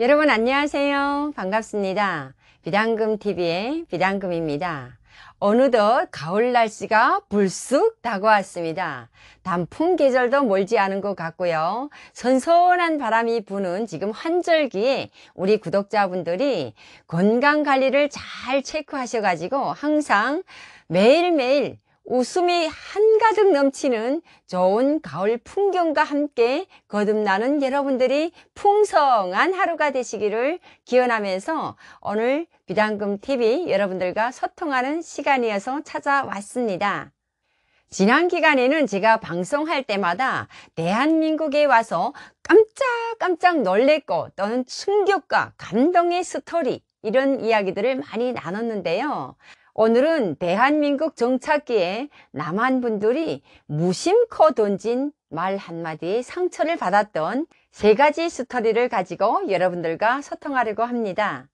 여러분 안녕하세요. 반갑습니다. 비단금TV의 비단금입니다. 어느덧 가을 날씨가 불쑥 다가왔습니다. 단풍 계절도 멀지 않은 것 같고요. 선선한 바람이 부는 지금 환절기에 우리 구독자분들이 건강관리를 잘 체크하셔가지고 항상 매일매일 웃음이 한가득 넘치는 좋은 가을 풍경과 함께 거듭나는 여러분들이 풍성한 하루가 되시기를 기원하면서 오늘 비단금TV 여러분들과 소통하는 시간이어서 찾아왔습니다. 지난 기간에는 제가 방송할 때마다 대한민국에 와서 깜짝깜짝 놀랬고 또는 충격과 감동의 스토리 이런 이야기들을 많이 나눴는데요. 오늘은 대한민국 정착기에 남한 분들이 무심코 던진 말 한마디에 상처를 받았던 세 가지 스토리를 가지고 여러분들과 소통하려고 합니다.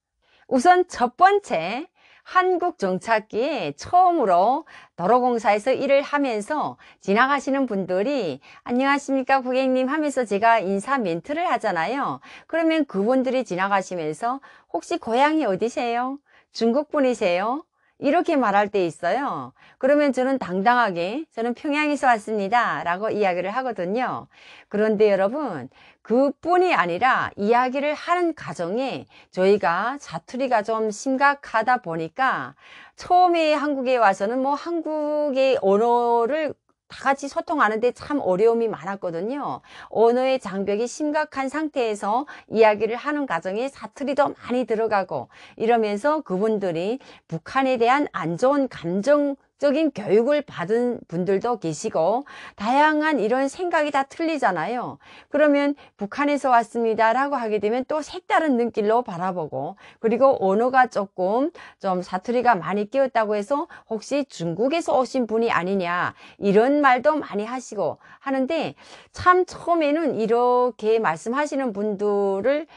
우선 첫 번째, 한국 정착기에 처음으로 도로공사에서 일을 하면서 지나가시는 분들이 안녕하십니까 고객님 하면서 제가 인사 멘트를 하잖아요. 그러면 그분들이 지나가시면서 혹시 고향이 어디세요? 중국 분이세요? 이렇게 말할 때 있어요. 그러면 저는 당당하게 저는 평양에서 왔습니다 라고 이야기를 하거든요. 그런데 여러분 그뿐이 아니라 이야기를 하는 과정에 저희가 사투리가 좀 심각하다 보니까 처음에 한국에 와서는 뭐 한국의 언어를 다 같이 소통하는데 참 어려움이 많았거든요. 언어의 장벽이 심각한 상태에서 이야기를 하는 과정에 사투리도 많이 들어가고 이러면서 그분들이 북한에 대한 안 좋은 감정적인 교육을 받은 분들도 계시고 다양한 이런 생각이 다 틀리잖아요. 그러면 북한에서 왔습니다 라고 하게 되면 또 색다른 눈길로 바라보고 그리고 언어가 조금 좀 사투리가 많이 끼었다고 해서 혹시 중국에서 오신 분이 아니냐 이런 말도 많이 하시고 하는데 참 처음에는 이렇게 말씀하시는 분들을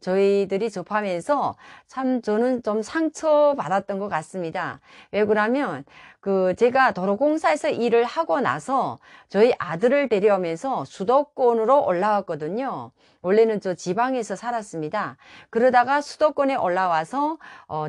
저희들이 접하면서 참 저는 좀 상처받았던 것 같습니다. 왜 그러냐면 제가 도로공사에서 일을 하고 나서 저희 아들을 데려오면서 수도권으로 올라왔거든요. 원래는 저 지방에서 살았습니다. 그러다가 수도권에 올라와서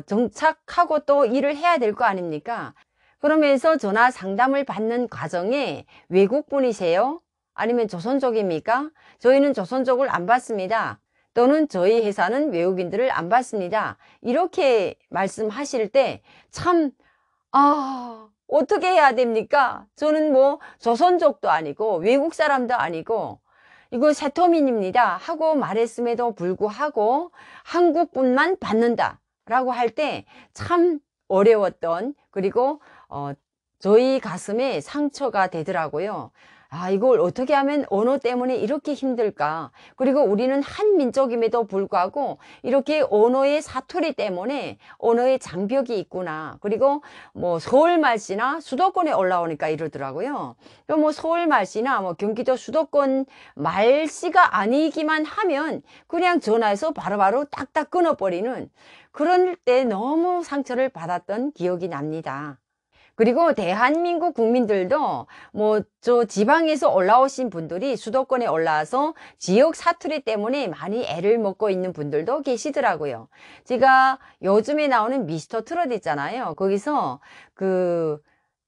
정착하고 또 일을 해야 될 거 아닙니까? 그러면서 전화 상담을 받는 과정에 외국분이세요? 아니면 조선족입니까? 저희는 조선족을 안 받습니다. 또는 저희 회사는 외국인들을 안 받습니다. 이렇게 말씀하실 때 참 어떻게 해야 됩니까? 저는 뭐 조선족도 아니고 외국 사람도 아니고 이거 세토민입니다 하고 말했음에도 불구하고 한국분만 받는다 라고 할 때 참 어려웠던 그리고 저희 가슴에 상처가 되더라고요. 이걸 어떻게 하면 언어 때문에 이렇게 힘들까? 그리고 우리는 한 민족임에도 불구하고 이렇게 언어의 사투리 때문에 언어의 장벽이 있구나. 그리고 뭐 서울 말씨나 수도권에 올라오니까 이러더라고요. 뭐 서울 말씨나 뭐 경기도 수도권 말씨가 아니기만 하면 그냥 전화해서 바로바로 딱딱 끊어버리는 그럴 때 너무 상처를 받았던 기억이 납니다. 그리고 대한민국 국민들도 뭐 저 지방에서 올라오신 분들이 수도권에 올라와서 지역 사투리 때문에 많이 애를 먹고 있는 분들도 계시더라고요. 제가 요즘에 나오는 미스터 트롯 있잖아요. 거기서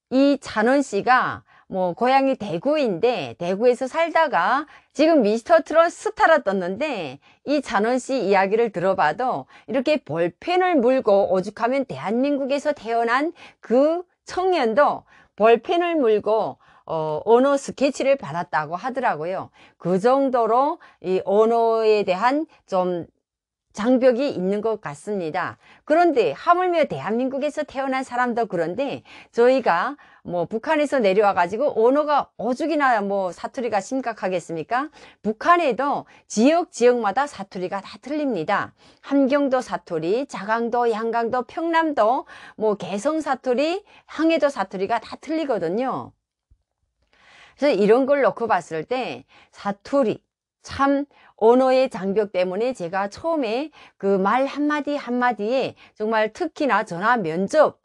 이찬원 씨가 뭐 고향이 대구인데 대구에서 살다가 지금 미스터 트롯 스타로 떴는데 이 찬원 씨 이야기를 들어봐도 이렇게 볼펜을 물고 오죽하면 대한민국에서 태어난 그 청년도 볼펜을 물고 언어 스케치를 받았다고 하더라고요. 그 정도로 이 언어에 대한 좀 장벽이 있는 것 같습니다. 그런데 하물며 대한민국에서 태어난 사람도 그런데 저희가 뭐 북한에서 내려와 가지고 언어가 오죽이나 뭐 사투리가 심각하겠습니까? 북한에도 지역마다 사투리가 다 틀립니다. 함경도 사투리, 자강도, 양강도, 평남도, 뭐 개성 사투리, 항해도 사투리가 다 틀리거든요. 그래서 이런 걸 놓고 봤을 때 사투리 참 언어의 장벽 때문에 제가 처음에 그 말 한마디 한마디에 정말 특히나 전화 면접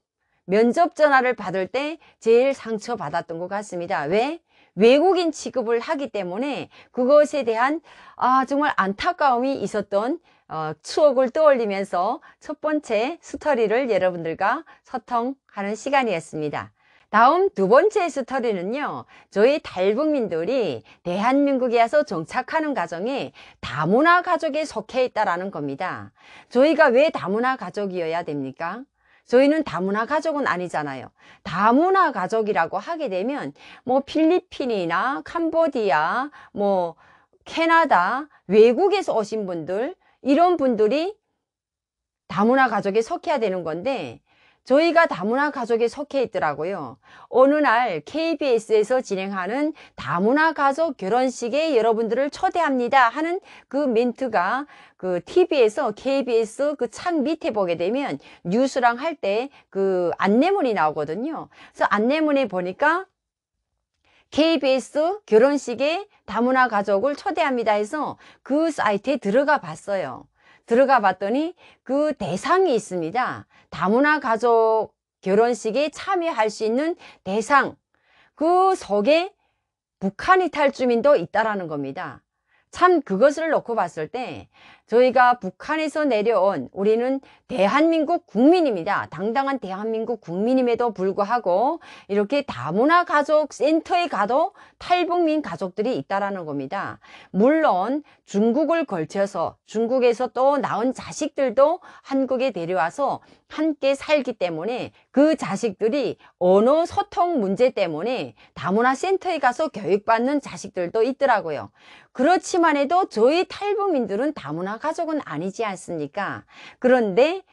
전화를 받을 때 제일 상처받았던 것 같습니다. 왜? 외국인 취급을 하기 때문에 그것에 대한 정말 안타까움이 있었던 추억을 떠올리면서 첫 번째 스토리를 여러분들과 소통하는 시간이었습니다. 다음 두 번째 스토리는요, 저희 탈북민들이 대한민국에 와서 정착하는 가정에 다문화 가족에 속해 있다라는 겁니다. 저희가 왜 다문화 가족이어야 됩니까? 저희는 다문화 가족은 아니잖아요. 다문화 가족이라고 하게 되면 뭐 필리핀이나 캄보디아, 뭐 캐나다, 외국에서 오신 분들, 이런 분들이 다문화 가족에 속해야 되는 건데, 저희가 다문화 가족에 속해 있더라고요. 어느 날 KBS에서 진행하는 다문화 가족 결혼식에 여러분들을 초대합니다 하는 그 멘트가 그 TV에서 KBS 그 창 밑에 보게 되면 뉴스랑 할 때 그 안내문이 나오거든요. 그래서 안내문에 보니까 KBS 결혼식에 다문화 가족을 초대합니다 해서 그 사이트에 들어가 봤어요. 들어가 봤더니 그 대상이 있습니다. 다문화 가족 결혼식에 참여할 수 있는 대상, 그 속에 북한 이탈 주민도 있다라는 겁니다. 참 그것을 놓고 봤을 때 저희가 북한에서 내려온 우리는 대한민국 국민입니다. 당당한 대한민국 국민임에도 불구하고 이렇게 다문화 가족 센터에 가도 탈북민 가족들이 있다라는 겁니다. 물론 중국을 걸쳐서 중국에서 또 낳은 자식들도 한국에 데려와서 함께 살기 때문에 그 자식들이 언어 소통 문제 때문에 다문화 센터에 가서 교육받는 자식들도 있더라고요. 그렇지만 해도 저희 탈북민들은 다문화 가족은 아니지 않습니까? 그런데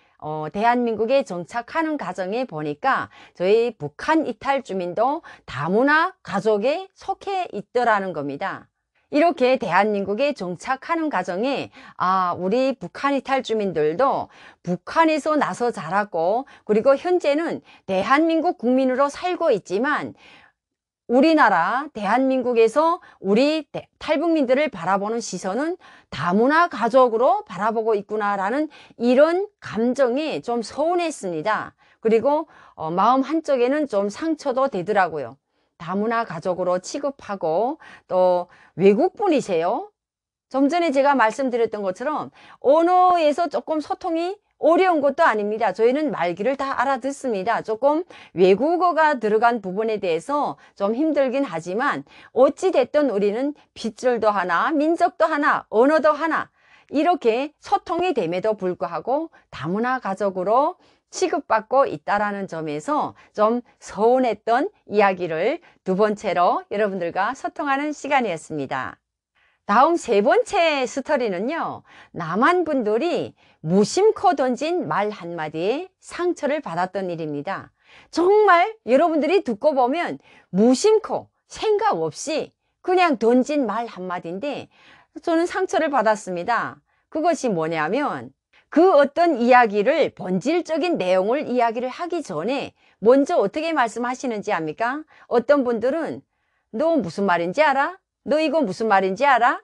대한민국에 정착하는 가정에 보니까 저희 북한 이탈 주민도 다문화 가족에 속해 있더라는 겁니다. 이렇게 대한민국에 정착하는 가정에 우리 북한 이탈 주민들도 북한에서 나서 자랐고 그리고 현재는 대한민국 국민으로 살고 있지만 우리나라 대한민국에서 우리 탈북민들을 바라보는 시선은 다문화 가족으로 바라보고 있구나라는 이런 감정이 좀 서운했습니다. 그리고 마음 한쪽에는 좀 상처도 되더라고요. 다문화 가족으로 취급하고 또 외국분이세요. 좀 전에 제가 말씀드렸던 것처럼 언어에서 조금 소통이 어려운 것도 아닙니다. 저희는 말귀를 다 알아듣습니다. 조금 외국어가 들어간 부분에 대해서 좀 힘들긴 하지만 어찌됐든 우리는 핏줄도 하나, 민족도 하나, 언어도 하나 이렇게 소통이 됨에도 불구하고 다문화 가족으로 취급받고 있다라는 점에서 좀 서운했던 이야기를 두 번째로 여러분들과 소통하는 시간이었습니다. 다음 세 번째 스토리는요, 남한 분들이 무심코 던진 말 한마디에 상처를 받았던 일입니다. 정말 여러분들이 듣고 보면 무심코 생각 없이 그냥 던진 말 한마디인데 저는 상처를 받았습니다. 그것이 뭐냐면 그 어떤 이야기를 본질적인 내용을 이야기를 하기 전에 먼저 어떻게 말씀하시는지 압니까? 어떤 분들은 너 무슨 말인지 알아? 너 이거 무슨 말인지 알아?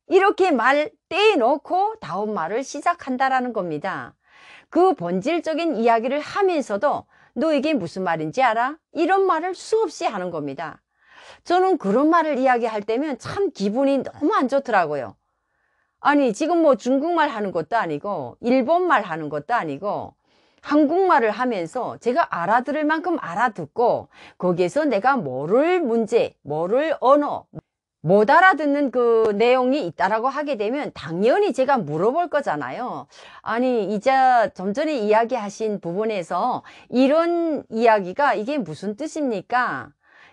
이렇게 말 떼놓고 다음 말을 시작한다라는 겁니다. 그 본질적인 이야기를 하면서도 너 이게 무슨 말인지 알아? 이런 말을 수없이 하는 겁니다. 저는 그런 말을 이야기할 때면 참 기분이 너무 안 좋더라고요. 아니 지금 뭐 중국말 하는 것도 아니고 일본말 하는 것도 아니고 한국말을 하면서 제가 알아들을 만큼 알아듣고 거기에서 내가 모를 문제, 모를 언어, 못 알아듣는 그 내용이 있다라고 하게 되면 당연히 제가 물어볼 거잖아요. 아니 이제 좀 전에 이야기하신 부분에서 이런 이야기가 이게 무슨 뜻입니까?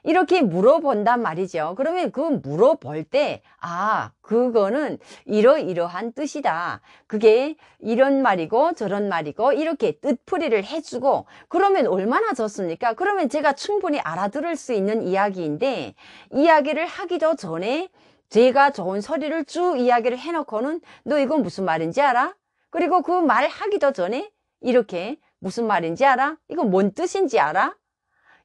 이렇게 물어본단 말이죠. 그러면 그 물어볼 때 그거는 이러이러한 뜻이다. 그게 이런 말이고 저런 말이고 이렇게 뜻풀이를 해주고 그러면 얼마나 좋습니까? 그러면 제가 충분히 알아들을 수 있는 이야기인데 이야기를 하기도 전에 제가 좋은 소리를 쭉 이야기를 해놓고는 너 이건 무슨 말인지 알아? 그리고 그 말 하기도 전에 이렇게 무슨 말인지 알아? 이거 뭔 뜻인지 알아?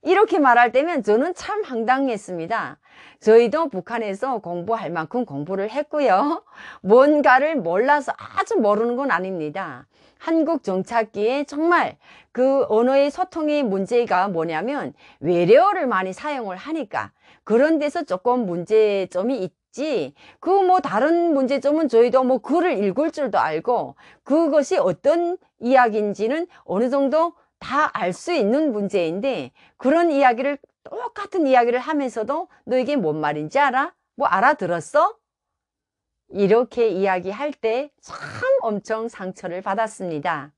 이렇게 말할 때면 저는 참 황당했습니다. 저희도 북한에서 공부할 만큼 공부를 했고요. 뭔가를 몰라서 아주 모르는 건 아닙니다. 한국 정착기에 정말 그 언어의 소통의 문제가 뭐냐면 외래어를 많이 사용을 하니까 그런 데서 조금 문제점이 있지. 그 뭐 다른 문제점은 저희도 뭐 글을 읽을 줄도 알고 그것이 어떤 이야기인지는 어느 정도 다 알 수 있는 문제인데 그런 이야기를 똑같은 이야기를 하면서도 너 이게 뭔 말인지 알아? 뭐 알아들었어? 이렇게 이야기할 때 참 엄청 상처를 받았습니다.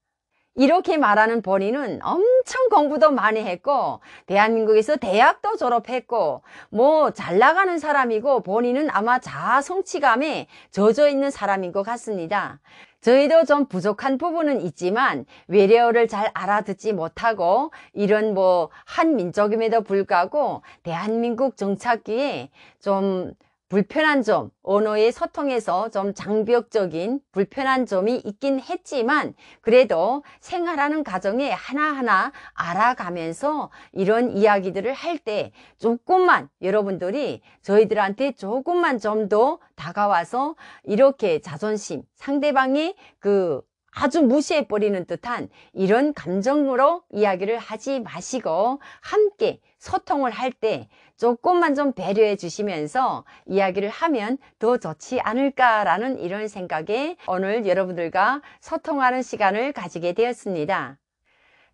이렇게 말하는 본인은 엄청 공부도 많이 했고 대한민국에서 대학도 졸업했고 뭐 잘 나가는 사람이고 본인은 아마 자아 성취감에 젖어 있는 사람인 것 같습니다. 저희도 좀 부족한 부분은 있지만 외래어를 잘 알아듣지 못하고 이런 뭐 한민족임에도 불구하고 대한민국 정착기에 좀 불편한 점, 언어의 소통에서 좀 장벽적인 불편한 점이 있긴 했지만 그래도 생활하는 과정에 하나하나 알아가면서 이런 이야기들을 할 때 조금만 여러분들이 저희들한테 조금만 좀 더 다가와서 이렇게 자존심, 상대방이 그 아주 무시해버리는 듯한 이런 감정으로 이야기를 하지 마시고 함께 소통을 할 때 조금만 좀 배려해 주시면서 이야기를 하면 더 좋지 않을까라는 이런 생각에 오늘 여러분들과 소통하는 시간을 가지게 되었습니다.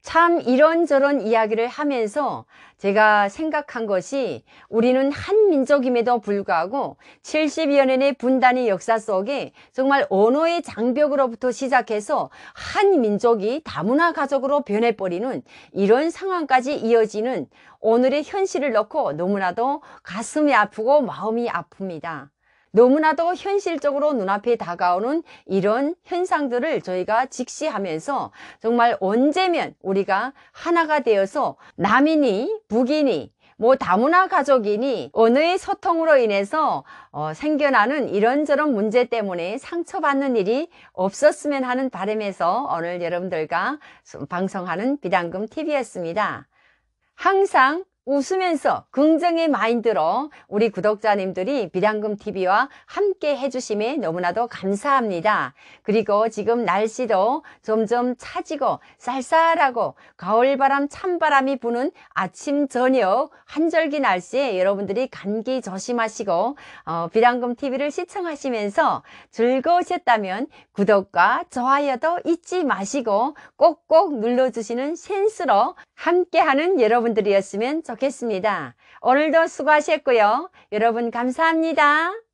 참 이런저런 이야기를 하면서 제가 생각한 것이 우리는 한 민족임에도 불구하고 70여 년의 분단의 역사 속에 정말 언어의 장벽으로부터 시작해서 한 민족이 다문화 가족으로 변해버리는 이런 상황까지 이어지는 오늘의 현실을 놓고 너무나도 가슴이 아프고 마음이 아픕니다. 너무나도 현실적으로 눈앞에 다가오는 이런 현상들을 저희가 직시하면서 정말 언제면 우리가 하나가 되어서 남이니 북이니 뭐 다문화 가족이니 언어의 소통으로 인해서 생겨나는 이런저런 문제 때문에 상처받는 일이 없었으면 하는 바람에서 오늘 여러분들과 방송하는 비단금 TV였습니다. 항상 웃으면서 긍정의 마인드로 우리 구독자님들이 비단금TV와 함께 해주심에 너무나도 감사합니다. 그리고 지금 날씨도 점점 차지고 쌀쌀하고 가을바람 찬바람이 부는 아침 저녁 한절기 날씨에 여러분들이 감기 조심하시고 비단금TV를 시청하시면서 즐거우셨다면 구독과 좋아요도 잊지 마시고 꼭꼭 눌러주시는 센스로 함께하는 여러분들이었으면 좋겠습니다. 오늘도 수고하셨고요. 여러분 감사합니다.